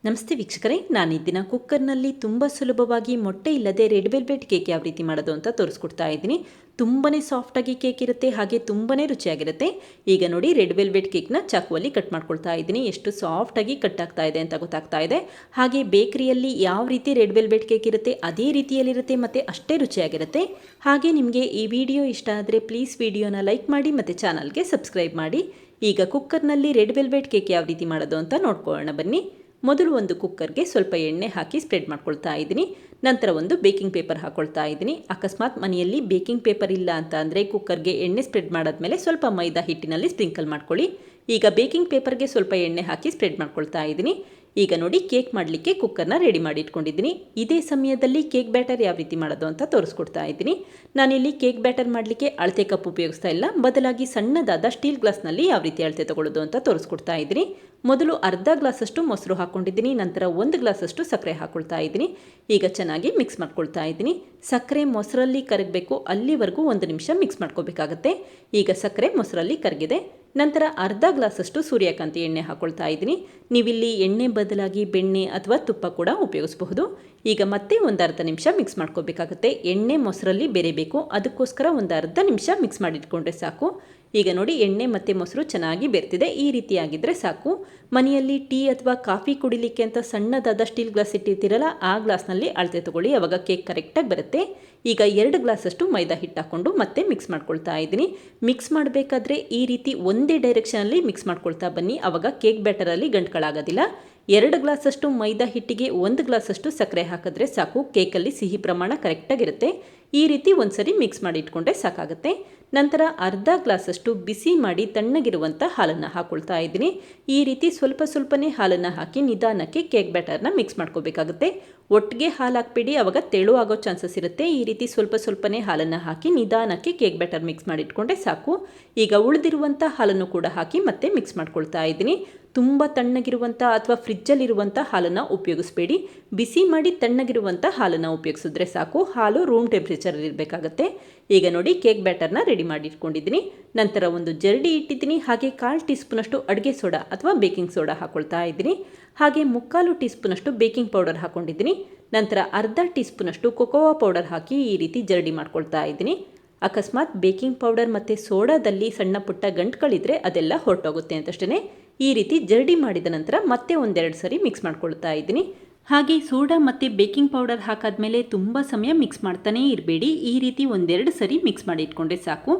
ನಮಸ್ತೆ ವೀಕ್ಷಕರೇ, ನಾನು ಈ ದಿನ ಕುಕ್ಕರ್ನಲ್ಲಿ ತುಂಬ ಸುಲಭವಾಗಿ ಮೊಟ್ಟೆ ಇಲ್ಲದೆ ರೆಡ್ ವೆಲ್ವೆಟ್ ಕೇಕ್ ಯಾವ ರೀತಿ ಮಾಡೋದು ಅಂತ ತೋರಿಸ್ಕೊಡ್ತಾ ಇದ್ದೀನಿ. ತುಂಬಾ ಸಾಫ್ಟಾಗಿ ಕೇಕ್ ಇರುತ್ತೆ, ಹಾಗೆ ತುಂಬಾ ರುಚಿಯಾಗಿರುತ್ತೆ. ಈಗ ನೋಡಿ, ರೆಡ್ ವೆಲ್ವೆಟ್ ಕೇಕ್ನ ಚಾಕುವಲ್ಲಿ ಕಟ್ ಮಾಡ್ಕೊಳ್ತಾ ಇದ್ದೀನಿ. ಎಷ್ಟು ಸಾಫ್ಟಾಗಿ ಕಟ್ ಆಗ್ತಾ ಇದೆ ಅಂತ ಗೊತ್ತಾಗ್ತಾ ಇದೆ. ಹಾಗೆ ಬೇಕರಿಯಲ್ಲಿ ಯಾವ ರೀತಿ ರೆಡ್ ವೆಲ್ವೆಟ್ ಕೇಕ್ ಇರುತ್ತೆ ಅದೇ ರೀತಿಯಲ್ಲಿರುತ್ತೆ ಮತ್ತು ಅಷ್ಟೇ ರುಚಿಯಾಗಿರುತ್ತೆ. ಹಾಗೆ ನಿಮಗೆ ಈ ವಿಡಿಯೋ ಇಷ್ಟ ಆದರೆ ಪ್ಲೀಸ್ ವಿಡಿಯೋನ ಲೈಕ್ ಮಾಡಿ ಮತ್ತು ಚಾನಲ್ಗೆ ಸಬ್ಸ್ಕ್ರೈಬ್ ಮಾಡಿ. ಈಗ ಕುಕ್ಕರ್ನಲ್ಲಿ ರೆಡ್ ವೆಲ್ವೆಟ್ ಕೇಕ್ ಯಾವ ರೀತಿ ಮಾಡೋದು ಅಂತ ನೋಡ್ಕೊಳ್ಳೋಣ ಬನ್ನಿ. ಮೊದಲು ಒಂದು ಕುಕ್ಕರ್ಗೆ ಸ್ವಲ್ಪ ಎಣ್ಣೆ ಹಾಕಿ ಸ್ಪ್ರೆಡ್ ಮಾಡ್ಕೊಳ್ತಾ ಇದ್ದೀನಿ. ನಂತರ ಒಂದು ಬೇಕಿಂಗ್ ಪೇಪರ್ ಹಾಕ್ಕೊಳ್ತಾ ಇದ್ದೀನಿ. ಅಕಸ್ಮಾತ್ ಮನೆಯಲ್ಲಿ ಬೇಕಿಂಗ್ ಪೇಪರ್ ಇಲ್ಲ ಅಂತ ಅಂದರೆ ಕುಕ್ಕರ್ಗೆ ಎಣ್ಣೆ ಸ್ಪ್ರೆಡ್ ಮಾಡಾದ್ಮೇಲೆ ಸ್ವಲ್ಪ ಮೈದಾ ಹಿಟ್ಟಿನಲ್ಲಿ ಸ್ಪ್ರಿಂಕಲ್ ಮಾಡ್ಕೊಳ್ಳಿ. ಈಗ ಬೇಕಿಂಗ್ ಪೇಪರ್ಗೆ ಸ್ವಲ್ಪ ಎಣ್ಣೆ ಹಾಕಿ ಸ್ಪ್ರೆಡ್ ಮಾಡ್ಕೊಳ್ತಾ ಇದ್ದೀನಿ. ಈಗ ನೋಡಿ, ಕೇಕ್ ಮಾಡಲಿಕ್ಕೆ ಕುಕ್ಕರ್ನ ರೆಡಿ ಮಾಡಿ ಇಟ್ಕೊಂಡಿದ್ದೀನಿ. ಇದೇ ಸಮಯದಲ್ಲಿ ಕೇಕ್ ಬ್ಯಾಟರ್ ಯಾವ ರೀತಿ ಮಾಡೋದು ಅಂತ ತೋರಿಸ್ಕೊಡ್ತಾ ಇದ್ದೀನಿ. ನಾನಿಲ್ಲಿ ಕೇಕ್ ಬ್ಯಾಟರ್ ಮಾಡಲಿಕ್ಕೆ ಅಳತೆ ಕಪ್ ಉಪಯೋಗಿಸ್ತಾ ಇಲ್ಲ, ಬದಲಾಗಿ ಸಣ್ಣದಾದ ಸ್ಟೀಲ್ ಗ್ಲಾಸ್ನಲ್ಲಿ ಯಾವ ರೀತಿ ಅಳತೆ ತಗೊಳ್ಳೋದು ಅಂತ ತೋರಿಸ್ಕೊಡ್ತಾ ಇದ್ದೀನಿ. ಮೊದಲು ಅರ್ಧ ಗ್ಲಾಸಷ್ಟು ಮೊಸರು ಹಾಕ್ಕೊಂಡಿದ್ದೀನಿ. ನಂತರ 1 ಗ್ಲಾಸಷ್ಟು ಸಕ್ಕರೆ ಹಾಕ್ಕೊಳ್ತಾ ಇದ್ದೀನಿ. ಈಗ ಚೆನ್ನಾಗಿ ಮಿಕ್ಸ್ ಮಾಡ್ಕೊಳ್ತಾ ಇದ್ದೀನಿ. ಸಕ್ಕರೆ ಮೊಸರಲ್ಲಿ ಕರಗಬೇಕು, ಅಲ್ಲಿವರೆಗೂ 1 ನಿಮಿಷ ಮಿಕ್ಸ್ ಮಾಡ್ಕೋಬೇಕಾಗತ್ತೆ. ಈಗ ಸಕ್ಕರೆ ಮೊಸರಲ್ಲಿ ಕರಗಿದೆ. ನಂತರ ಅರ್ಧ ಗ್ಲಾಸಷ್ಟು ಸೂರ್ಯಕಾಂತಿ ಎಣ್ಣೆ ಹಾಕ್ಕೊಳ್ತಾ ಇದ್ದೀನಿ. ನೀವಿಲ್ಲಿ ಎಣ್ಣೆ ಬದಲಾಗಿ ಬೆಣ್ಣೆ ಅಥವಾ ತುಪ್ಪ ಕೂಡ ಉಪಯೋಗಿಸಬಹುದು. ಈಗ ಮತ್ತೆ ಒಂದು ಅರ್ಧ ನಿಮಿಷ ಮಿಕ್ಸ್ ಮಾಡ್ಕೋಬೇಕಾಗತ್ತೆ. ಎಣ್ಣೆ ಮೊಸರಲ್ಲಿ ಬೆರೆಬೇಕು, ಅದಕ್ಕೋಸ್ಕರ ಒಂದು ಅರ್ಧ ನಿಮಿಷ ಮಿಕ್ಸ್ ಮಾಡಿಟ್ಕೊಂಡ್ರೆ ಸಾಕು. ಈಗ ನೋಡಿ, ಎಣ್ಣೆ ಮತ್ತು ಮೊಸರು ಚೆನ್ನಾಗಿ ಬೆರ್ತಿದೆ. ಈ ರೀತಿಯಾಗಿದ್ದರೆ ಸಾಕು. ಮನೆಯಲ್ಲಿ ಟೀ ಅಥವಾ ಕಾಫಿ ಕುಡಿಲಿಕ್ಕೆ ಅಂತ ಸಣ್ಣದಾದ ಸ್ಟೀಲ್ ಗ್ಲಾಸ್ ಇಟ್ಟಿರ್ತೀರಲ್ಲ, ಆ ಗ್ಲಾಸ್ನಲ್ಲಿ ಅಳತೆ ತಗೊಳ್ಳಿ, ಆವಾಗ ಕೇಕ್ ಕರೆಕ್ಟಾಗಿ ಬರುತ್ತೆ. ಈಗ 2 ಗ್ಲಾಸಷ್ಟು ಮೈದಾ ಹಿಟ್ಟು ಹಾಕ್ಕೊಂಡು ಮತ್ತೆ ಮಿಕ್ಸ್ ಮಾಡ್ಕೊಳ್ತಾ ಇದ್ದೀನಿ. ಮಿಕ್ಸ್ ಮಾಡಬೇಕಾದ್ರೆ ಈ ರೀತಿ ಒಂದೇ ಡೈರೆಕ್ಷನಲ್ಲಿ ಮಿಕ್ಸ್ ಮಾಡ್ಕೊಳ್ತಾ ಬನ್ನಿ, ಆವಾಗ ಕೇಕ್ ಬ್ಯಾಟರಲ್ಲಿ ಗಂಟುಗಳಾಗೋದಿಲ್ಲ. 2 ಗ್ಲಾಸಷ್ಟು ಮೈದಾ ಹಿಟ್ಟಿಗೆ 1 ಗ್ಲಾಸಷ್ಟು ಸಕ್ಕರೆ ಹಾಕಿದ್ರೆ ಸಾಕು. ಕೇಕಲ್ಲಿ ಸಿಹಿ ಪ್ರಮಾಣ ಕರೆಕ್ಟಾಗಿರುತ್ತೆ. ಈ ರೀತಿ ಒಂದ್ಸರಿ ಮಿಕ್ಸ್ ಮಾಡಿ ಇಟ್ಕೊಂಡ್ರೆ ಸಾಕಾಗುತ್ತೆ. ನಂತರ ಅರ್ಧ ಗ್ಲಾಸಷ್ಟು ಬಿಸಿ ಮಾಡಿ ತಣ್ಣಗಿರುವಂಥ ಹಾಲನ್ನು ಹಾಕ್ಕೊಳ್ತಾ ಇದ್ದೀನಿ. ಈ ರೀತಿ ಸ್ವಲ್ಪ ಸ್ವಲ್ಪನೇ ಹಾಲನ್ನು ಹಾಕಿ ನಿಧಾನಕ್ಕೆ ಕೇಕ್ ಬ್ಯಾಟರ್ನ ಮಿಕ್ಸ್ ಮಾಡ್ಕೋಬೇಕಾಗುತ್ತೆ. ಒಟ್ಟಿಗೆ ಹಾಲು ಹಾಕ್ಬೇಡಿ, ಆವಾಗ ತೆಳು ಆಗೋ ಚಾನ್ಸಸ್ ಇರುತ್ತೆ. ಈ ರೀತಿ ಸ್ವಲ್ಪ ಸ್ವಲ್ಪನೇ ಹಾಲನ್ನು ಹಾಕಿ ನಿಧಾನಕ್ಕೆ ಕೇಕ್ ಬ್ಯಾಟರ್ ಮಿಕ್ಸ್ ಮಾಡಿ ಇಟ್ಕೊಂಡ್ರೆ ಸಾಕು. ಈಗ ಉಳಿದಿರುವಂಥ ಹಾಲನ್ನು ಕೂಡ ಹಾಕಿ ಮತ್ತೆ ಮಿಕ್ಸ್ ಮಾಡ್ಕೊಳ್ತಾ ಇದ್ದೀನಿ. ತುಂಬ ತಣ್ಣಗಿರುವಂಥ ಅಥವಾ ಫ್ರಿಜ್ಜಲ್ಲಿರುವಂಥ ಹಾಲನ್ನು ಉಪಯೋಗಿಸ್ಬೇಡಿ. ಬಿಸಿ ಮಾಡಿ ತಣ್ಣಗಿರುವಂಥ ಹಾಲನ್ನು ಉಪಯೋಗಿಸಿದ್ರೆ ಸಾಕು. ಹಾಲು ರೂಮ್ ಟೆಂಪ್ರೇಚರಲ್ಲಿ ಇರಬೇಕಾಗತ್ತೆ. ಈಗ ನೋಡಿ, ಕೇಕ್ ಬ್ಯಾಟರ್ನ ರೆಡಿ ಮಾಡಿ ಇಟ್ಕೊಂಡಿದ್ದೀನಿ. ನಂತರ ಒಂದು ಜರಡಿ ಇಟ್ಟಿದ್ದೀನಿ. ಹಾಗೆ 1/4 ಟೀ ಸ್ಪೂನಷ್ಟು ಅಡುಗೆ ಸೋಡಾ ಅಥವಾ ಬೇಕಿಂಗ್ ಸೋಡಾ ಹಾಕ್ಕೊಳ್ತಾ ಇದ್ದೀನಿ. ಹಾಗೆ 3/4 ಟೀ ಸ್ಪೂನಷ್ಟು ಬೇಕಿಂಗ್ ಪೌಡರ್ ಹಾಕ್ಕೊಂಡಿದ್ದೀನಿ. ನಂತರ ಅರ್ಧ ಟೀ ಸ್ಪೂನಷ್ಟು ಕೊಕೊವಾ ಪೌಡರ್ ಹಾಕಿ ಈ ರೀತಿ ಜರಡಿ ಮಾಡ್ಕೊಳ್ತಾ ಇದ್ದೀನಿ. ಅಕಸ್ಮಾತ್ ಬೇಕಿಂಗ್ ಪೌಡರ್ ಮತ್ತು ಸೋಡಾದಲ್ಲಿ ಸಣ್ಣ ಪುಟ್ಟ ಗಂಟುಗಳಿದ್ರೆ ಅದೆಲ್ಲ ಹೊರಟೋಗುತ್ತೆ ಅಂತಷ್ಟೇ. ಈ ರೀತಿ ಜರಡಿ ಮಾಡಿದ ನಂತರ ಮತ್ತೆ 1-2 ಸರಿ ಮಿಕ್ಸ್ ಮಾಡ್ಕೊಳ್ತಾ ಇದ್ದೀನಿ. ಹಾಗೆ ಸೋಡಾ ಮತ್ತು ಬೇಕಿಂಗ್ ಪೌಡರ್ ಹಾಕಾದ್ಮೇಲೆ ತುಂಬ ಸಮಯ ಮಿಕ್ಸ್ ಮಾಡ್ತಾನೇ ಇರಬೇಡಿ. ಈ ರೀತಿ 1-2 ಸರಿ ಮಿಕ್ಸ್ ಮಾಡಿ ಇಟ್ಕೊಂಡ್ರೆ ಸಾಕು.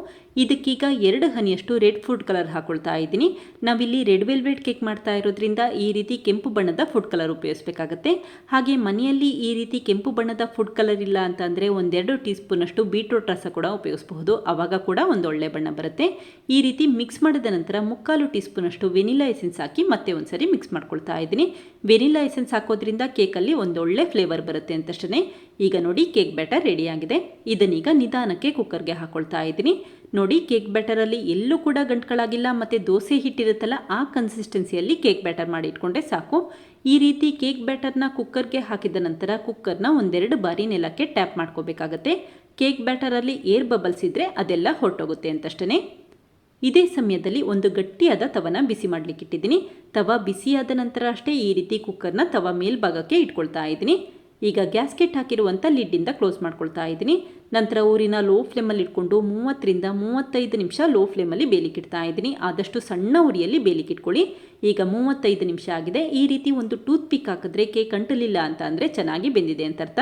ಇದಕ್ಕೀಗ 2 ಹನಿಯಷ್ಟು ರೆಡ್ ಫುಡ್ ಕಲರ್ ಹಾಕ್ಕೊಳ್ತಾ ಇದ್ದೀನಿ. ನಾವಿಲ್ಲಿ ರೆಡ್ ವೆಲ್ವೆಟ್ ಕೇಕ್ ಮಾಡ್ತಾ ಇರೋದ್ರಿಂದ ಈ ರೀತಿ ಕೆಂಪು ಬಣ್ಣದ ಫುಡ್ ಕಲರ್ ಉಪಯೋಗಿಸಬೇಕಾಗತ್ತೆ. ಹಾಗೆ ಮನೆಯಲ್ಲಿ ಈ ರೀತಿ ಕೆಂಪು ಬಣ್ಣದ ಫುಡ್ ಕಲರ್ ಇಲ್ಲ ಅಂತಂದರೆ 1-2 ಟೀ ಸ್ಪೂನಷ್ಟು ಬೀಟ್ರೂಟ್ ರಸ ಕೂಡ ಉಪಯೋಗಿಸಬಹುದು, ಆವಾಗ ಕೂಡ ಒಂದು ಒಳ್ಳೆ ಬಣ್ಣ ಬರುತ್ತೆ. ಈ ರೀತಿ ಮಿಕ್ಸ್ ಮಾಡಿದ ನಂತರ 3/4 ಟೀ ಸ್ಪೂನಷ್ಟು ವೆನಿಲಾ ಎಸೆನ್ಸ್ ಹಾಕಿ ಮತ್ತೆ ಒಂದ್ಸರಿ ಮಿಕ್ಸ್ ಮಾಡ್ಕೊಳ್ತಾ ಇದ್ದೀನಿ. ವೆನಿಲಾ ಎಸೆನ್ಸ್ ಹಾಕೋದ್ರಿಂದ ಕೇಕಲ್ಲಿ ಒಂದೊಳ್ಳೆ ಫ್ಲೇವರ್ ಬರುತ್ತೆ ಅಂತಷ್ಟೇ. ಈಗ ನೋಡಿ, ಕೇಕ್ ಬ್ಯಾಟರ್ ರೆಡಿಯಾಗಿದೆ. ಇದನ್ನೀಗ ನಿಧಾನಕ್ಕೆ ಕುಕ್ಕರ್ಗೆ ಹಾಕ್ಕೊಳ್ತಾ ಇದ್ದೀನಿ. ನೋಡಿ, ಕೇಕ್ ಬ್ಯಾಟರಲ್ಲಿ ಎಲ್ಲೂ ಕೂಡ ಗಂಟುಗಳಾಗಿಲ್ಲ ಮತ್ತು ದೋಸೆ ಹಿಟ್ಟಿರುತ್ತಲ್ಲ ಆ ಕನ್ಸಿಸ್ಟೆನ್ಸಿಯಲ್ಲಿ ಕೇಕ್ ಬ್ಯಾಟರ್ ಮಾಡಿ ಇಟ್ಕೊಂಡ್ರೆ ಸಾಕು. ಈ ರೀತಿ ಕೇಕ್ ಬ್ಯಾಟರ್ನ ಕುಕ್ಕರ್ಗೆ ಹಾಕಿದ ನಂತರ ಕುಕ್ಕರ್ನ 1-2 ಬಾರಿ ನೆಲಕ್ಕೆ ಟ್ಯಾಪ್ ಮಾಡ್ಕೋಬೇಕಾಗತ್ತೆ. ಕೇಕ್ ಬ್ಯಾಟರಲ್ಲಿ ಏರ್ ಬಬಲ್ಸ್ ಇದ್ದರೆ ಅದೆಲ್ಲ ಹೊರಟೋಗುತ್ತೆ ಅಂತಷ್ಟೇ. ಇದೇ ಸಮಯದಲ್ಲಿ ಒಂದು ಗಟ್ಟಿಯಾದ ತವನ ಬಿಸಿ ಮಾಡಲಿಕ್ಕೆ ಇಟ್ಟಿದ್ದೀನಿ. ತವ ಬಿಸಿಯಾದ ನಂತರ ಅಷ್ಟೇ ಈ ರೀತಿ ಕುಕ್ಕರ್ನ ತವ ಮೇಲ್ಭಾಗಕ್ಕೆ ಇಟ್ಕೊಳ್ತಾ ಇದ್ದೀನಿ. ಈಗ ಗ್ಯಾಸ್ಕೆಟ್ ಹಾಕಿರುವಂಥ ಲಿಡ್ಡಿಂದ ಕ್ಲೋಸ್ ಮಾಡ್ಕೊಳ್ತಾ ಇದ್ದೀನಿ. ನಂತರ ಊರಿನ ಲೋ ಫ್ಲೇಮಲ್ಲಿ ಇಟ್ಕೊಂಡು 30-35 ನಿಮಿಷ ಲೋ ಫ್ಲೇಮಲ್ಲಿ ಬೇಲಿಕ್ಕೆ ಇಡ್ತಾ ಇದ್ದೀನಿ. ಆದಷ್ಟು ಸಣ್ಣ ಉರಿಯಲ್ಲಿ ಬೇಲಿಕ್ಕೆ ಇಟ್ಕೊಳ್ಳಿ. ಈಗ 35 ನಿಮಿಷ ಆಗಿದೆ. ಈ ರೀತಿ ಒಂದು ಟೂತ್ ಪಿಕ್ ಹಾಕಿದ್ರೆ ಕೇಕ್ ಅಂಟಲಿಲ್ಲ ಅಂತ ಅಂದರೆ ಚೆನ್ನಾಗಿ ಬೆಂದಿದೆ ಅಂತ ಅರ್ಥ.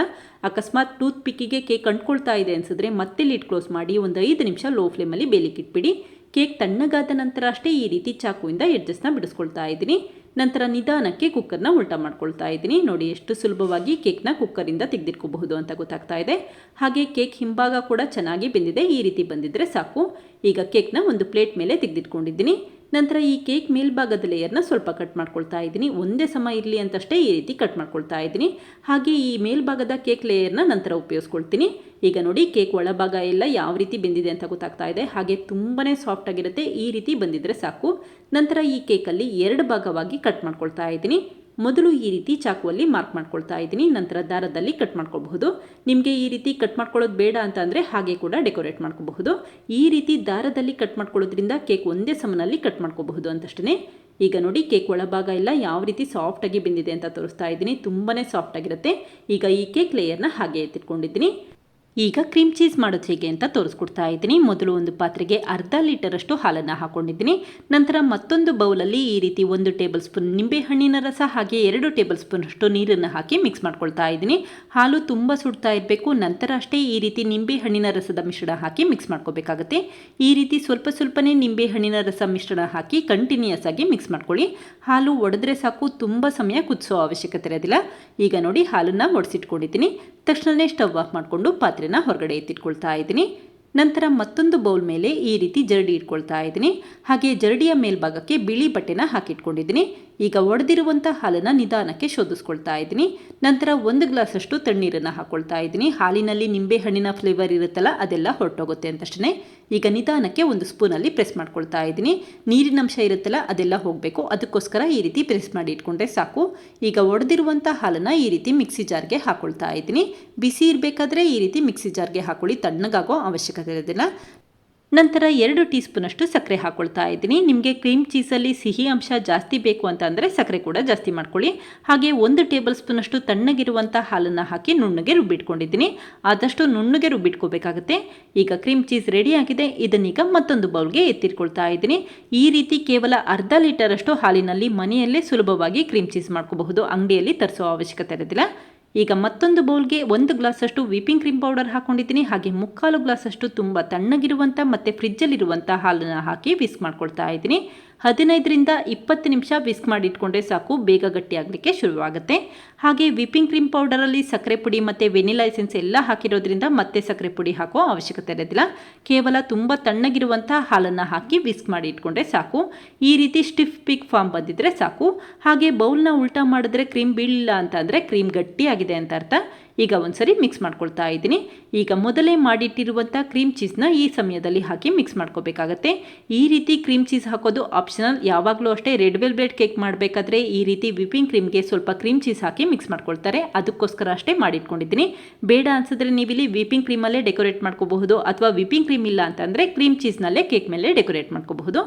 ಅಕಸ್ಮಾತ್ ಟೂತ್ ಪಿಕ್ಕಿಗೆ ಕೇಕ್ ಅಂಟ್ಕೊಳ್ತಾ ಇದೆ ಅನಿಸಿದ್ರೆ ಮತ್ತೆ ಲಿಡ್ ಕ್ಲೋಸ್ ಮಾಡಿ ಒಂದು 5 ನಿಮಿಷ ಲೋ ಫ್ಲೇಮಲ್ಲಿ ಬೇಲಿಕ್ಕೆ ಇಟ್ಬಿಡಿ. ಕೇಕ್ ತಣ್ಣಗಾದ ನಂತರ ಅಷ್ಟೇ ಈ ರೀತಿ ಚಾಕುವಿಂದ ಎಡ್ಜಸ್ನ ಬಿಡಿಸ್ಕೊಳ್ತಾ ಇದ್ದೀನಿ. ನಂತರ ನಿಧಾನಕ್ಕೆ ಕುಕ್ಕರ್ನ ಉಲ್ಟಾ ಮಾಡ್ಕೊಳ್ತಾ ಇದ್ದೀನಿ. ನೋಡಿ, ಎಷ್ಟು ಸುಲಭವಾಗಿ ಕೇಕ್ನ ಕುಕ್ಕರಿಂದ ತೆಗೆದಿಟ್ಕೋಬಹುದು ಅಂತ ಗೊತ್ತಾಗ್ತಾ ಇದೆ. ಹಾಗೆ ಕೇಕ್ ಹಿಂಭಾಗ ಕೂಡ ಚೆನ್ನಾಗಿ ಬೆಂದಿದೆ. ಈ ರೀತಿ ಬಂದಿದ್ರೆ ಸಾಕು. ಈಗ ಕೇಕ್ನ ಒಂದು ಪ್ಲೇಟ್ ಮೇಲೆ ತೆಗೆದಿಟ್ಕೊಂಡಿದ್ದೀನಿ. ನಂತರ ಈ ಕೇಕ್ ಮೇಲ್ಭಾಗದ ಲೇಯರ್ನ ಸ್ವಲ್ಪ ಕಟ್ ಮಾಡ್ಕೊಳ್ತಾ ಇದ್ದೀನಿ. ಒಂದೇ ಸಮ ಇರಲಿ ಅಂತಷ್ಟೇ ಈ ರೀತಿ ಕಟ್ ಮಾಡ್ಕೊಳ್ತಾ ಇದ್ದೀನಿ. ಹಾಗೆ ಈ ಮೇಲ್ಭಾಗದ ಕೇಕ್ ಲೇಯರ್ನ ನಂತರ ಉಪಯೋಗಿಸ್ಕೊಳ್ತೀನಿ. ಈಗ ನೋಡಿ, ಕೇಕ್ ಒಳಭಾಗ ಎಲ್ಲ ಯಾವ ರೀತಿ ಬೆಂದಿದೆ ಅಂತ ಗೊತ್ತಾಗ್ತಾ ಇದೆ. ಹಾಗೆ ತುಂಬಾ ಸಾಫ್ಟ್ ಆಗಿರುತ್ತೆ. ಈ ರೀತಿ ಬಂದಿದ್ರೆ ಸಾಕು. ನಂತರ ಈ ಕೇಕಲ್ಲಿ 2 ಭಾಗವಾಗಿ ಕಟ್ ಮಾಡ್ಕೊಳ್ತಾ ಇದ್ದೀನಿ. ಮೊದಲು ಈ ರೀತಿ ಚಾಕುವಲ್ಲಿ ಮಾರ್ಕ್ ಮಾಡ್ಕೊಳ್ತಾ ಇದ್ದೀನಿ. ನಂತರ ದಾರದಲ್ಲಿ ಕಟ್ ಮಾಡ್ಕೋಬಹುದು. ನಿಮಗೆ ಈ ರೀತಿ ಕಟ್ ಮಾಡ್ಕೊಳ್ಳೋದು ಬೇಡ ಅಂತ ಅಂದರೆ ಹಾಗೆ ಕೂಡ ಡೆಕೋರೇಟ್ ಮಾಡ್ಕೋಬಹುದು. ಈ ರೀತಿ ದಾರದಲ್ಲಿ ಕಟ್ ಮಾಡ್ಕೊಳ್ಳೋದ್ರಿಂದ ಕೇಕ್ ಒಂದೇ ಸಮನಲ್ಲಿ ಕಟ್ ಮಾಡ್ಕೋಬಹುದು ಅಂತಷ್ಟೇ. ಈಗ ನೋಡಿ ಕೇಕ್ ಒಳಭಾಗ ಎಲ್ಲ ಯಾವ ರೀತಿ ಸಾಫ್ಟಾಗಿ ಬೆಂದಿದೆ ಅಂತ ತೋರಿಸ್ತಾ ಇದ್ದೀನಿ. ತುಂಬಾ ಸಾಫ್ಟಾಗಿರುತ್ತೆ. ಈಗ ಈ ಕೇಕ್ ಲೇಯರ್ನ ಹಾಗೆ ಎತ್ತಿಟ್ಕೊಂಡಿದ್ದೀನಿ. ಈಗ ಕ್ರೀಮ್ ಚೀಸ್ ಮಾಡೋದು ಹೇಗೆ ಅಂತ ತೋರಿಸ್ಕೊಡ್ತಾ ಇದ್ದೀನಿ. ಮೊದಲು ಒಂದು ಪಾತ್ರೆಗೆ ಅರ್ಧ ಲೀಟರಷ್ಟು ಹಾಲನ್ನು ಹಾಕೊಂಡಿದ್ದೀನಿ. ನಂತರ ಮತ್ತೊಂದು ಬೌಲಲ್ಲಿ ಈ ರೀತಿ 1 ಟೇಬಲ್ ಸ್ಪೂನ್ ನಿಂಬೆಹಣ್ಣಿನ ರಸ ಹಾಗೆ 2 ಟೇಬಲ್ ಸ್ಪೂನಷ್ಟು ನೀರನ್ನು ಹಾಕಿ ಮಿಕ್ಸ್ ಮಾಡ್ಕೊಳ್ತಾ ಇದ್ದೀನಿ. ಹಾಲು ತುಂಬ ಸುಡ್ತಾ ಇರಬೇಕು. ನಂತರ ಅಷ್ಟೇ ಈ ರೀತಿ ನಿಂಬೆಹಣ್ಣಿನ ರಸದ ಮಿಶ್ರಣ ಹಾಕಿ ಮಿಕ್ಸ್ ಮಾಡ್ಕೋಬೇಕಾಗುತ್ತೆ. ಈ ರೀತಿ ಸ್ವಲ್ಪನೇ ನಿಂಬೆಹಣ್ಣಿನ ರಸ ಮಿಶ್ರಣ ಹಾಕಿ ಕಂಟಿನ್ಯೂಯಸ್ ಆಗಿ ಮಿಕ್ಸ್ ಮಾಡ್ಕೊಳ್ಳಿ. ಹಾಲು ಒಡೆದ್ರೆ ಸಾಕು, ತುಂಬ ಸಮಯ ಕುದಿಸೋ ಅವಶ್ಯಕತೆ ಇರೋದಿಲ್ಲ. ಈಗ ನೋಡಿ ಹಾಲನ್ನು ಒಡೆಸಿಟ್ಕೊಂಡಿದ್ದೀನಿ. ತಕ್ಷಣವೇ ಸ್ಟವ್ ಆಫ್ ಮಾಡಿಕೊಂಡು ಪಾತ್ರೆನ ಹೊರಗಡೆ ಎತ್ತಿಟ್ಕೊಳ್ತಾ ಇದ್ದೀನಿ. ನಂತರ ಮತ್ತೊಂದು ಬೌಲ್ ಮೇಲೆ ಈ ರೀತಿ ಜರಡಿ ಇಟ್ಕೊಳ್ತಾ ಇದ್ದೀನಿ. ಹಾಗೆ ಜರಡಿಯ ಮೇಲ್ಭಾಗಕ್ಕೆ ಬಿಳಿ ಬಟ್ಟೆನ ಹಾಕಿಟ್ಕೊಂಡಿದ್ದೀನಿ. ಈಗ ಒಡೆದಿರುವಂಥ ಹಾಲನ್ನು ನಿಧಾನಕ್ಕೆ ಶೋಧಿಸ್ಕೊಳ್ತಾ ಇದ್ದೀನಿ. ನಂತರ 1 ಗ್ಲಾಸಷ್ಟು ತಣ್ಣೀರನ್ನು ಹಾಕ್ಕೊಳ್ತಾ ಇದ್ದೀನಿ. ಹಾಲಿನಲ್ಲಿ ನಿಂಬೆಹಣ್ಣಿನ ಫ್ಲೇವರ್ ಇರುತ್ತಲ್ಲ, ಅದೆಲ್ಲ ಹೊರಟೋಗುತ್ತೆ ಅಂತಷ್ಟೇ. ಈಗ ನಿಧಾನಕ್ಕೆ 1 ಸ್ಪೂನಲ್ಲಿ ಪ್ರೆಸ್ ಮಾಡ್ಕೊಳ್ತಾ ಇದ್ದೀನಿ. ನೀರಿನಂಶ ಇರುತ್ತಲ್ಲ, ಅದೆಲ್ಲ ಹೋಗಬೇಕು. ಅದಕ್ಕೋಸ್ಕರ ಈ ರೀತಿ ಪ್ರೆಸ್ ಮಾಡಿ ಇಟ್ಕೊಂಡ್ರೆ ಸಾಕು. ಈಗ ಒಡೆದಿರುವಂಥ ಹಾಲನ್ನು ಈ ರೀತಿ ಮಿಕ್ಸಿ ಜಾರ್ಗೆ ಹಾಕ್ಕೊಳ್ತಾ ಇದ್ದೀನಿ. ಬಿಸಿ ಇರಬೇಕಾದ್ರೆ ಈ ರೀತಿ ಮಿಕ್ಸಿ ಜಾರ್ಗೆ ಹಾಕೊಳ್ಳಿ, ತಣ್ಣಗಾಗೋ ಅವಶ್ಯಕತೆ ಇರೋದಿಲ್ಲ. ನಂತರ 2 ಟೀ ಸ್ಪೂನಷ್ಟು ಸಕ್ಕರೆ ಹಾಕ್ಕೊಳ್ತಾ ಇದ್ದೀನಿ. ನಿಮಗೆ ಕ್ರೀಮ್ ಚೀಸಲ್ಲಿ ಸಿಹಿ ಅಂಶ ಜಾಸ್ತಿ ಬೇಕು ಅಂತ ಅಂದರೆ ಸಕ್ಕರೆ ಕೂಡ ಜಾಸ್ತಿ ಮಾಡ್ಕೊಳ್ಳಿ. ಹಾಗೆ 1 ಟೇಬಲ್ ಸ್ಪೂನಷ್ಟು ತಣ್ಣಗಿರುವಂಥ ಹಾಲನ್ನು ಹಾಕಿ ನುಣ್ಣಗೆ ರುಬ್ಬಿಟ್ಕೊಂಡಿದ್ದೀನಿ. ಆದಷ್ಟು ನುಣ್ಣಗೆ ರುಬ್ಬಿಟ್ಕೋಬೇಕಾಗುತ್ತೆ. ಈಗ ಕ್ರೀಮ್ ಚೀಸ್ ರೆಡಿಯಾಗಿದೆ. ಇದನ್ನೀಗ ಮತ್ತೊಂದು ಬೌಲ್ಗೆ ಎತ್ತಿಟ್ಕೊಳ್ತಾ ಇದ್ದೀನಿ. ಈ ರೀತಿ ಕೇವಲ ಅರ್ಧ ಲೀಟರಷ್ಟು ಹಾಲಿನಲ್ಲಿ ಮನೆಯಲ್ಲೇ ಸುಲಭವಾಗಿ ಕ್ರೀಮ್ ಚೀಸ್ ಮಾಡ್ಕೋಬಹುದು. ಅಂಗಡಿಯಲ್ಲಿ ತರಿಸೋ ಅವಶ್ಯಕತೆ ಇರೋದಿಲ್ಲ. ಈಗ ಮತ್ತೊಂದು ಬೌಲ್ಗೆ 1 ಗ್ಲಾಸಷ್ಟು ವಿಪಿಂಗ್ ಕ್ರೀಮ್ ಪೌಡರ್ ಹಾಕೊಂಡಿದ್ದೀನಿ. ಹಾಗೆ 3/4 ಗ್ಲಾಸಷ್ಟು ತುಂಬ ತಣ್ಣಗಿರುವಂಥ ಮತ್ತು ಫ್ರಿಜ್ಜಲ್ಲಿರುವಂಥ ಹಾಲನ್ನು ಹಾಕಿ ವಿಸ್ಕ್ ಮಾಡ್ಕೊಳ್ತಾ ಇದ್ದೀನಿ. 15ರಿಂದ 20 ನಿಮಿಷ ವಿಸ್ಕ್ ಮಾಡಿ ಇಟ್ಕೊಂಡ್ರೆ ಸಾಕು, ಬೇಗ ಗಟ್ಟಿಯಾಗಲಿಕ್ಕೆ ಶುರುವಾಗುತ್ತೆ. ಹಾಗೆ ವಿಪಿಂಗ್ ಕ್ರೀಮ್ ಪೌಡರಲ್ಲಿ ಸಕ್ಕರೆ ಪುಡಿ ಮತ್ತು ವೆನಿಲಾ ಎಸೆನ್ಸ್ ಎಲ್ಲ ಹಾಕಿರೋದ್ರಿಂದ ಮತ್ತೆ ಸಕ್ಕರೆ ಪುಡಿ ಹಾಕೋ ಅವಶ್ಯಕತೆ ಇರೋದಿಲ್ಲ. ಕೇವಲ ತುಂಬ ತಣ್ಣಗಿರುವಂಥ ಹಾಲನ್ನು ಹಾಕಿ ವಿಸ್ಕ್ ಮಾಡಿ ಇಟ್ಕೊಂಡ್ರೆ ಸಾಕು. ಈ ರೀತಿ ಸ್ಟಿಫ್ ಪಿಕ್ ಫಾರ್ಮ್ ಬಂದಿದ್ರೆ ಸಾಕು. ಹಾಗೆ ಬೌಲ್ನ ಉಲ್ಟಾ ಮಾಡಿದ್ರೆ ಕ್ರೀಮ್ ಬೀಳಿಲ್ಲ ಅಂತ ಅಂದರೆ ಕ್ರೀಮ್ ಗಟ್ಟಿಯಾಗಿದೆ ಅಂತ ಅರ್ಥ. ಈಗ ಒಂದ್ಸರಿ ಮಿಕ್ಸ್ ಮಾಡ್ಕೊಳ್ತಾ ಇದ್ದೀನಿ. ಈಗ ಮೊದಲೇ ಮಾಡಿಟ್ಟಿರುವಂಥ ಕ್ರೀಮ್ ಚೀಸ್ನ ಈ ಸಮಯದಲ್ಲಿ ಹಾಕಿ ಮಿಕ್ಸ್ ಮಾಡ್ಕೋಬೇಕಾಗತ್ತೆ. ಈ ರೀತಿ ಕ್ರೀಮ್ ಚೀಸ್ ಹಾಕೋದು ಆಪ್ಷನಲ್. ಯಾವಾಗಲೂ ಅಷ್ಟೇ ರೆಡ್ ವೆಲ್ವೆಟ್ ಕೇಕ್ ಮಾಡಬೇಕಾದ್ರೆ ಈ ರೀತಿ ವಿಪಿಂಗ್ ಕ್ರೀಮ್ಗೆ ಸ್ವಲ್ಪ ಕ್ರೀಮ್ ಚೀಸ್ ಹಾಕಿ ಮಿಕ್ಸ್ ಮಾಡ್ಕೊಳ್ತಾರೆ. ಅದಕ್ಕೋಸ್ಕರ ಅಷ್ಟೇ ಮಾಡಿಟ್ಕೊಂಡಿದ್ದೀನಿ. ಬೇಡ ಅನ್ಸಿದ್ರೆ ನೀವಿಲ್ಲಿ ವಿಪಿಂಗ್ ಕ್ರೀಮಲ್ಲೇ ಡೆಕೋರೇಟ್ ಮಾಡ್ಕೋಬಹುದು, ಅಥವಾ ವಿಪಿಂಗ್ ಕ್ರೀಮ್ ಇಲ್ಲ ಅಂತಂದರೆ ಕ್ರೀಮ್ ಚೀಸ್ನಲ್ಲೇ ಕೇಕ್ ಮೇಲೆ ಡೆಕೋರೇಟ್ ಮಾಡ್ಕೋಬಹುದು.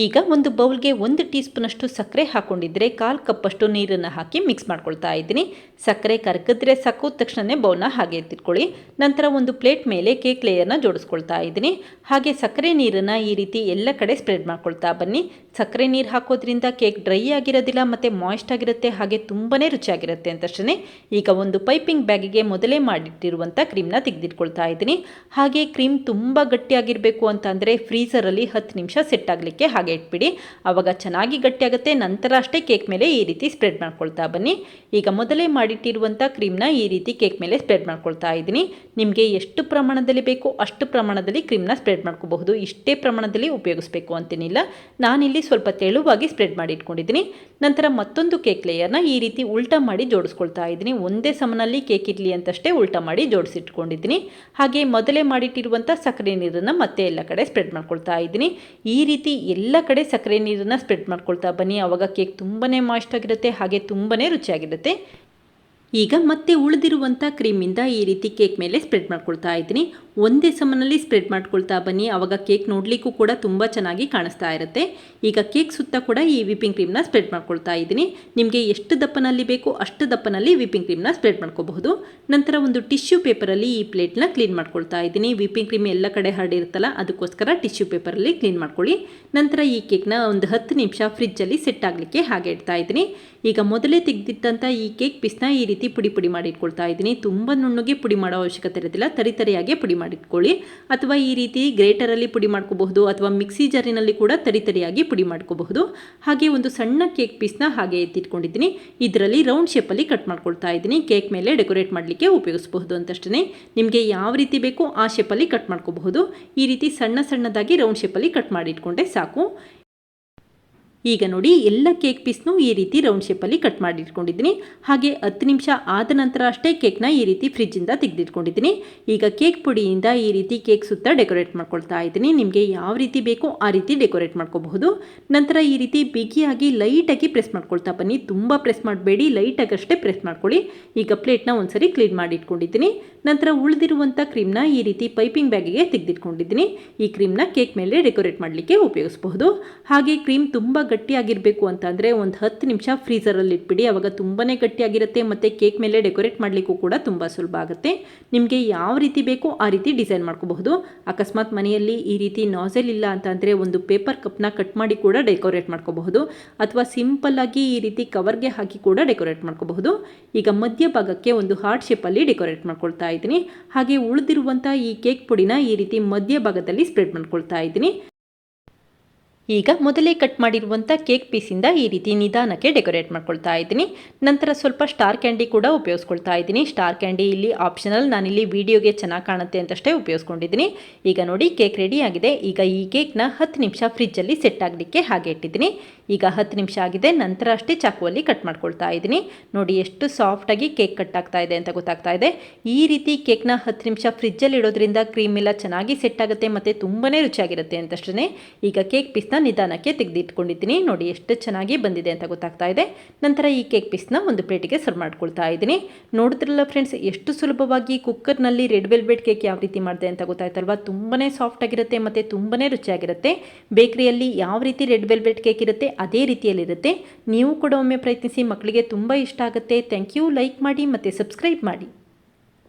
ಈಗ ಒಂದು ಬೌಲ್ಗೆ 1 ಟೀ ಸ್ಪೂನಷ್ಟು ಸಕ್ಕರೆ ಹಾಕೊಂಡಿದ್ರೆ 1/4 ಕಪ್ಪಷ್ಟು ನೀರನ್ನು ಹಾಕಿ ಮಿಕ್ಸ್ ಮಾಡ್ಕೊಳ್ತಾ ಇದ್ದೀನಿ. ಸಕ್ಕರೆ ಕರಗಿದ್ರೆ ಸಾಕು, ತಕ್ಷಣವೇ ಬೌಲ್ನ ಹಾಗೆ ಎತ್ತಿಟ್ಕೊಳ್ಳಿ. ನಂತರ ಒಂದು ಪ್ಲೇಟ್ ಮೇಲೆ ಕೇಕ್ ಲೇಯರ್ನ ಜೋಡಿಸ್ಕೊಳ್ತಾ ಇದ್ದೀನಿ. ಹಾಗೆ ಸಕ್ಕರೆ ನೀರನ್ನು ಈ ರೀತಿ ಎಲ್ಲ ಕಡೆ ಸ್ಪ್ರೆಡ್ ಮಾಡ್ಕೊಳ್ತಾ ಬನ್ನಿ. ಸಕ್ಕರೆ ನೀರು ಹಾಕೋದ್ರಿಂದ ಕೇಕ್ ಡ್ರೈ ಆಗಿರೋದಿಲ್ಲ ಮತ್ತು ಮಾಯ್ಸ್ಟ್ ಆಗಿರುತ್ತೆ, ಹಾಗೆ ತುಂಬಾ ರುಚಿಯಾಗಿರುತ್ತೆ ಅಂತಷ್ಟೇ. ಈಗ ಒಂದು ಪೈಪಿಂಗ್ ಬ್ಯಾಗಿಗೆ ಮೊದಲೇ ಮಾಡಿಟ್ಟಿರುವಂಥ ಕ್ರೀಮ್ನ ತೆಗೆದಿಟ್ಕೊಳ್ತಾ ಇದ್ದೀನಿ. ಹಾಗೆ ಕ್ರೀಮ್ ತುಂಬ ಗಟ್ಟಿಯಾಗಿರಬೇಕು ಅಂತಂದರೆ ಫ್ರೀಸರಲ್ಲಿ 10 ನಿಮಿಷ ಸೆಟ್ ಆಗಲಿಕ್ಕೆ ಹಾಗೆ ಇಟ್ಬಿಡಿ. ಆವಾಗ ಚೆನ್ನಾಗಿ ಗಟ್ಟಿಯಾಗುತ್ತೆ. ನಂತರ ಅಷ್ಟೇ ಕೇಕ್ ಮೇಲೆ ಈ ರೀತಿ ಸ್ಪ್ರೆಡ್ ಮಾಡ್ಕೊಳ್ತಾ ಬನ್ನಿ. ಈಗ ಮೊದಲೇ ಮಾಡಿಟ್ಟಿರುವಂಥ ಕ್ರೀಮ್ನ ಈ ರೀತಿ ಕೇಕ್ ಮೇಲೆ ಸ್ಪ್ರೆಡ್ ಮಾಡ್ಕೊಳ್ತಾ ಇದ್ದೀನಿ. ನಿಮಗೆ ಎಷ್ಟು ಪ್ರಮಾಣದಲ್ಲಿ ಬೇಕು ಅಷ್ಟು ಪ್ರಮಾಣದಲ್ಲಿ ಕ್ರೀಮ್ನ ಸ್ಪ್ರೆಡ್ ಮಾಡ್ಕೋಬಹುದು. ಇಷ್ಟೇ ಪ್ರಮಾಣದಲ್ಲಿ ಉಪಯೋಗಿಸಬೇಕು ಅಂತೇನಿಲ್ಲ. ನಾನಿಲ್ಲಿ ಸ್ವಲ್ಪ ತೆಳುವಾಗಿ ಸ್ಪ್ರೆಡ್ ಮಾಡಿ ಇಟ್ಕೊಂಡಿದ್ದೀನಿ. ನಂತರ ಮತ್ತೊಂದು ಕೇಕ್ ಲೇಯರ್ನ ಈ ರೀತಿ ಉಲ್ಟಾ ಮಾಡಿ ಜೋಡಿಸ್ಕೊಳ್ತಾ ಇದ್ದೀನಿ. ಒಂದೇ ಸಮನಲ್ಲಿ ಕೇಕ್ ಇರಲಿ ಅಂತಷ್ಟೇ ಉಲ್ಟಾ ಮಾಡಿ ಜೋಡಿಸಿಟ್ಕೊಂಡಿದ್ದೀನಿ. ಹಾಗೆ ಮೊದಲೇ ಮಾಡಿಟ್ಟಿರುವಂಥ ಸಕ್ಕರೆ ನೀರನ್ನು ಮತ್ತೆ ಎಲ್ಲ ಕಡೆ ಸ್ಪ್ರೆಡ್ ಮಾಡ್ಕೊಳ್ತಾ ಇದ್ದೀನಿ. ಈ ರೀತಿ ಎಲ್ಲ ಕಡೆ ಸಕ್ಕರೆ ನೀರನ್ನು ಸ್ಪ್ರೆಡ್ ಮಾಡ್ಕೊಳ್ತಾ ಬನ್ನಿ. ಆವಾಗ ಕೇಕ್ ತುಂಬಾ ಮಾಯ್ಸ್ಟ್ ಆಗಿರುತ್ತೆ, ಹಾಗೆ ತುಂಬಾ ರುಚಿಯಾಗಿರುತ್ತೆ. ಈಗ ಮತ್ತೆ ಉಳಿದಿರುವಂಥ ಕ್ರೀಮಿಂದ ಈ ರೀತಿ ಕೇಕ್ ಮೇಲೆ ಸ್ಪ್ರೆಡ್ ಮಾಡ್ಕೊಳ್ತಾ ಇದ್ದೀನಿ. ಒಂದೇ ಸಮನಲ್ಲಿ ಸ್ಪ್ರೆಡ್ ಮಾಡ್ಕೊಳ್ತಾ ಬನ್ನಿ. ಆವಾಗ ಕೇಕ್ ನೋಡಲಿಕ್ಕೂ ಕೂಡ ತುಂಬ ಚೆನ್ನಾಗಿ ಕಾಣಿಸ್ತಾ ಇರುತ್ತೆ. ಈಗ ಕೇಕ್ ಸುತ್ತ ಕೂಡ ಈ ವಿಪಿಂಗ್ ಕ್ರೀಮ್ನ ಸ್ಪ್ರೆಡ್ ಮಾಡ್ಕೊಳ್ತಾ ಇದ್ದೀನಿ. ನಿಮಗೆ ಎಷ್ಟು ದಪ್ಪನಲ್ಲಿ ಬೇಕು ಅಷ್ಟು ದಪ್ಪನಲ್ಲಿ ವಿಪಿಂಗ್ ಕ್ರೀಮ್ನ ಸ್ಪ್ರೆಡ್ ಮಾಡ್ಕೋಬಹುದು. ನಂತರ ಒಂದು ಟಿಶ್ಯೂ ಪೇಪರಲ್ಲಿ ಈ ಪ್ಲೇಟ್ನ ಕ್ಲೀನ್ ಮಾಡ್ಕೊಳ್ತಾ ಇದ್ದೀನಿ. ವಿಪಿಂಗ್ ಕ್ರೀಮ್ ಎಲ್ಲ ಕಡೆ ಹರಡಿರುತ್ತಲ್ಲ, ಅದಕ್ಕೋಸ್ಕರ ಟಿಶ್ಯೂ ಪೇಪರಲ್ಲಿ ಕ್ಲೀನ್ ಮಾಡ್ಕೊಳ್ಳಿ. ನಂತರ ಈ ಕೇಕ್ನ ಒಂದು 10 ನಿಮಿಷ ಫ್ರಿಜ್ಜಲ್ಲಿ ಸೆಟ್ ಆಗಲಿಕ್ಕೆ ಹಾಗೆ ಇಡ್ತಾ ಇದ್ದೀನಿ. ಈಗ ಮೊದಲೇ ತೆಗೆದಿಟ್ಟಂಥ ಈ ಕೇಕ್ ಪೀಸ್ನ ಈ ರೀತಿ ಪುಡಿ ಮಾಡಿ ಇಟ್ಕೊಳ್ತಾ ಇದ್ದೀನಿ. ತುಂಬ ನುಣ್ಣಗೆ ಪುಡಿ ಮಾಡೋ ಅವಶ್ಯಕತೆ ಇರೋದಿಲ್ಲ, ತರಿಯಾಗಿ ಪುಡಿ ಮಾಡಿಟ್ಕೊಳ್ಳಿ. ಅಥವಾ ಈ ರೀತಿ ಗ್ರೇಟರಲ್ಲಿ ಪುಡಿ ಮಾಡ್ಕೋಬಹುದು, ಅಥವಾ ಮಿಕ್ಸಿ ಜಾರಿನಲ್ಲಿ ಕೂಡ ತರಿಯಾಗಿ ಪುಡಿ ಮಾಡ್ಕೋಬಹುದು. ಹಾಗೆ ಒಂದು ಸಣ್ಣ ಕೇಕ್ ಪೀಸ್ನ ಹಾಗೆ ಎತ್ತಿಟ್ಕೊಂಡಿದ್ದೀನಿ. ಇದರಲ್ಲಿ ರೌಂಡ್ ಶೇಪಲ್ಲಿ ಕಟ್ ಮಾಡ್ಕೊಳ್ತಾ ಇದ್ದೀನಿ. ಕೇಕ್ ಮೇಲೆ ಡೆಕೋರೇಟ್ ಮಾಡಲಿಕ್ಕೆ ಉಪಯೋಗಿಸಬಹುದು ಅಂತಷ್ಟೇ. ನಿಮಗೆ ಯಾವ ರೀತಿ ಬೇಕು ಆ ಶೇಪಲ್ಲಿ ಕಟ್ ಮಾಡ್ಕೋಬಹುದು. ಈ ರೀತಿ ಸಣ್ಣದಾಗಿ ರೌಂಡ್ ಶೇಪಲ್ಲಿ ಕಟ್ ಮಾಡಿ ಇಟ್ಕೊಂಡ್ರೆ ಸಾಕು. ಈಗ ನೋಡಿ, ಎಲ್ಲ ಕೇಕ್ ಪೀಸ್ನು ಈ ರೀತಿ ರೌಂಡ್ ಶೇಪಲ್ಲಿ ಕಟ್ ಮಾಡಿ ಇಟ್ಕೊಂಡಿದ್ದೀನಿ. ಹಾಗೆ 10 ನಿಮಿಷ ಆದ ನಂತರ ಅಷ್ಟೇ ಕೇಕ್ನ ಈ ರೀತಿ ಫ್ರಿಜ್ಜಿಂದ ತೆಗೆದಿಟ್ಕೊಂಡಿದ್ದೀನಿ. ಈಗ ಕೇಕ್ ಪುಡಿಯಿಂದ ಈ ರೀತಿ ಕೇಕ್ ಸುತ್ತ ಡೆಕೋರೇಟ್ ಮಾಡ್ಕೊಳ್ತಾ ಇದ್ದೀನಿ. ನಿಮಗೆ ಯಾವ ರೀತಿ ಬೇಕೋ ಆ ರೀತಿ ಡೆಕೋರೇಟ್ ಮಾಡ್ಕೋಬಹುದು. ನಂತರ ಈ ರೀತಿ ಬಿಗಿಯಾಗಿ ಲೈಟಾಗಿ ಪ್ರೆಸ್ ಮಾಡ್ಕೊಳ್ತಾ ಬನ್ನಿ. ತುಂಬ ಪ್ರೆಸ್ ಮಾಡಬೇಡಿ, ಲೈಟಾಗಿ ಅಷ್ಟೇ ಪ್ರೆಸ್ ಮಾಡ್ಕೊಳ್ಳಿ. ಈಗ ಪ್ಲೇಟ್ನ ಒಂದ್ಸರಿ ಕ್ಲೀನ್ ಮಾಡಿ ಇಟ್ಕೊಂಡಿದ್ದೀನಿ. ನಂತರ ಉಳಿದಿರುವಂಥ ಕ್ರೀಮ್ನ ಈ ರೀತಿ ಪೈಪಿಂಗ್ ಬ್ಯಾಗಿಗೆ ತೆಗೆದಿಟ್ಕೊಂಡಿದ್ದೀನಿ. ಈ ಕ್ರೀಮ್ನ ಕೇಕ್ ಮೇಲೆ ಡೆಕೋರೇಟ್ ಮಾಡಲಿಕ್ಕೆ ಉಪಯೋಗಿಸಬಹುದು. ಹಾಗೆ ಕ್ರೀಮ್ ತುಂಬ ಗಟ್ಟಿಯಾಗಿರಬೇಕು ಅಂತಂದರೆ ಒಂದು 10 ನಿಮಿಷ ಫ್ರೀಝರಲ್ಲಿ ಇಟ್ಬಿಡಿ. ಆವಾಗ ತುಂಬಾ ಗಟ್ಟಿಯಾಗಿರುತ್ತೆ ಮತ್ತು ಕೇಕ್ ಮೇಲೆ ಡೆಕೋರೇಟ್ ಮಾಡಲಿಕ್ಕೂ ಕೂಡ ತುಂಬ ಸುಲಭ ಆಗುತ್ತೆ. ನಿಮಗೆ ಯಾವ ರೀತಿ ಬೇಕೋ ಆ ರೀತಿ ಡಿಸೈನ್ ಮಾಡ್ಕೋಬಹುದು. ಅಕಸ್ಮಾತ್ ಮನೆಯಲ್ಲಿ ಈ ರೀತಿ ನಾಸೆಲ್ ಇಲ್ಲ ಅಂತಂದರೆ ಒಂದು ಪೇಪರ್ ಕಪ್ನ ಕಟ್ ಮಾಡಿ ಕೂಡ ಡೆಕೋರೇಟ್ ಮಾಡ್ಕೋಬಹುದು, ಅಥವಾ ಸಿಂಪಲ್ ಆಗಿ ಈ ರೀತಿ ಕವರ್ಗೆ ಹಾಕಿ ಕೂಡ ಡೆಕೋರೇಟ್ ಮಾಡ್ಕೋಬಹುದು. ಈಗ ಮಧ್ಯಭಾಗಕ್ಕೆ ಒಂದು ಹಾರ್ಟ್ ಶೇಪಲ್ಲಿ ಡೆಕೋರೇಟ್ ಮಾಡ್ಕೊಳ್ತಾ ಇದ್ದೀನಿ. ಹಾಗೆ ಉಳಿದಿರುವಂಥ ಈ ಕೇಕ್ ಪುಡಿನ ಈ ರೀತಿ ಮಧ್ಯಭಾಗದಲ್ಲಿ ಸ್ಪ್ರೆಡ್ ಮಾಡ್ಕೊಳ್ತಾ ಇದ್ದೀನಿ. ಈಗ ಮೊದಲೇ ಕಟ್ ಮಾಡಿರುವಂಥ ಕೇಕ್ ಪೀಸಿಂದ ಈ ರೀತಿ ನಿಧಾನಕ್ಕೆ ಡೆಕೋರೇಟ್ ಮಾಡ್ಕೊಳ್ತಾ ಇದ್ದೀನಿ. ನಂತರ ಸ್ವಲ್ಪ ಸ್ಟಾರ್ ಕ್ಯಾಂಡಿ ಕೂಡ ಉಪಯೋಗಿಸ್ಕೊಳ್ತಾ ಇದ್ದೀನಿ. ಸ್ಟಾರ್ ಕ್ಯಾಂಡಿ ಇಲ್ಲಿ ಆಪ್ಷನಲ್, ನಾನಿಲ್ಲಿ ವಿಡಿಯೋಗೆ ಚೆನ್ನಾಗಿ ಕಾಣುತ್ತೆ ಅಂತಷ್ಟೇ ಉಪಯೋಗಿಸ್ಕೊಂಡಿದ್ದೀನಿ. ಈಗ ನೋಡಿ ಕೇಕ್ ರೆಡಿ ಆಗಿದೆ. ಈಗ ಈ ಕೇಕ್ನ 10 ನಿಮಿಷ ಫ್ರಿಜ್ಜಲ್ಲಿ ಸೆಟ್ ಆಗಲಿಕ್ಕೆ ಹಾಗೆ ಇಟ್ಟಿದ್ದೀನಿ. ಈಗ 10 ನಿಮಿಷ ಆಗಿದೆ. ನಂತರ ಅಷ್ಟೇ ಚಾಕುವಲ್ಲಿ ಕಟ್ ಮಾಡ್ಕೊಳ್ತಾ ಇದ್ದೀನಿ. ನೋಡಿ ಎಷ್ಟು ಸಾಫ್ಟಾಗಿ ಕೇಕ್ ಕಟ್ ಆಗ್ತಾ ಇದೆ ಅಂತ ಗೊತ್ತಾಗ್ತಾ ಇದೆ. ಈ ರೀತಿ ಕೇಕ್ನ 10 ನಿಮಿಷ ಫ್ರಿಜ್ಜಲ್ಲಿ ಇಡೋದ್ರಿಂದ ಕ್ರೀಮ್ ಎಲ್ಲ ಚೆನ್ನಾಗಿ ಸೆಟ್ ಆಗುತ್ತೆ ಮತ್ತು ತುಂಬಾ ರುಚಿಯಾಗಿರುತ್ತೆ ಅಂತಷ್ಟೇ. ಈಗ ಕೇಕ್ ಪೀಸ್ನ ನಿಧಾನಕ್ಕೆ ತೆಗೆದಿಟ್ಕೊಂಡಿದ್ದೀನಿ. ನೋಡಿ ಎಷ್ಟು ಚೆನ್ನಾಗಿ ಬಂದಿದೆ ಅಂತ ಗೊತ್ತಾಗ್ತಾ ಇದೆ. ನಂತರ ಈ ಕೇಕ್ ಪೀಸ್ನ ಒಂದು ಪ್ಲೇಟಿಗೆ ಸರ್ವ್ ಮಾಡ್ಕೊಳ್ತಾ ಇದ್ದೀನಿ. ನೋಡಿದ್ರಲ್ಲ ಫ್ರೆಂಡ್ಸ್, ಎಷ್ಟು ಸುಲಭವಾಗಿ ಕುಕ್ಕರ್ನಲ್ಲಿ ರೆಡ್ ವೆಲ್ವೆಟ್ ಕೇಕ್ ಯಾವ ರೀತಿ ಮಾಡಿದೆ ಅಂತ ಗೊತ್ತಾಯ್ತಲ್ವಾ. ತುಂಬಾ ಸಾಫ್ಟ್ ಆಗಿರುತ್ತೆ ಮತ್ತು ತುಂಬಾ ರುಚಿಯಾಗಿರುತ್ತೆ. ಬೇಕರಿಯಲ್ಲಿ ಯಾವ ರೀತಿ ರೆಡ್ ವೆಲ್ವೆಟ್ ಕೇಕ್ ಇರುತ್ತೆ ಅದೇ ರೀತಿಯಲ್ಲಿರುತ್ತೆ. ನೀವು ಕೂಡ ಒಮ್ಮೆ ಪ್ರಯತ್ನಿಸಿ, ಮಕ್ಕಳಿಗೆ ತುಂಬ ಇಷ್ಟ ಆಗುತ್ತೆ. Thank you. ಲೈಕ್ ಮಾಡಿ ಮತ್ತು ಸಬ್ಸ್ಕ್ರೈಬ್ ಮಾಡಿ.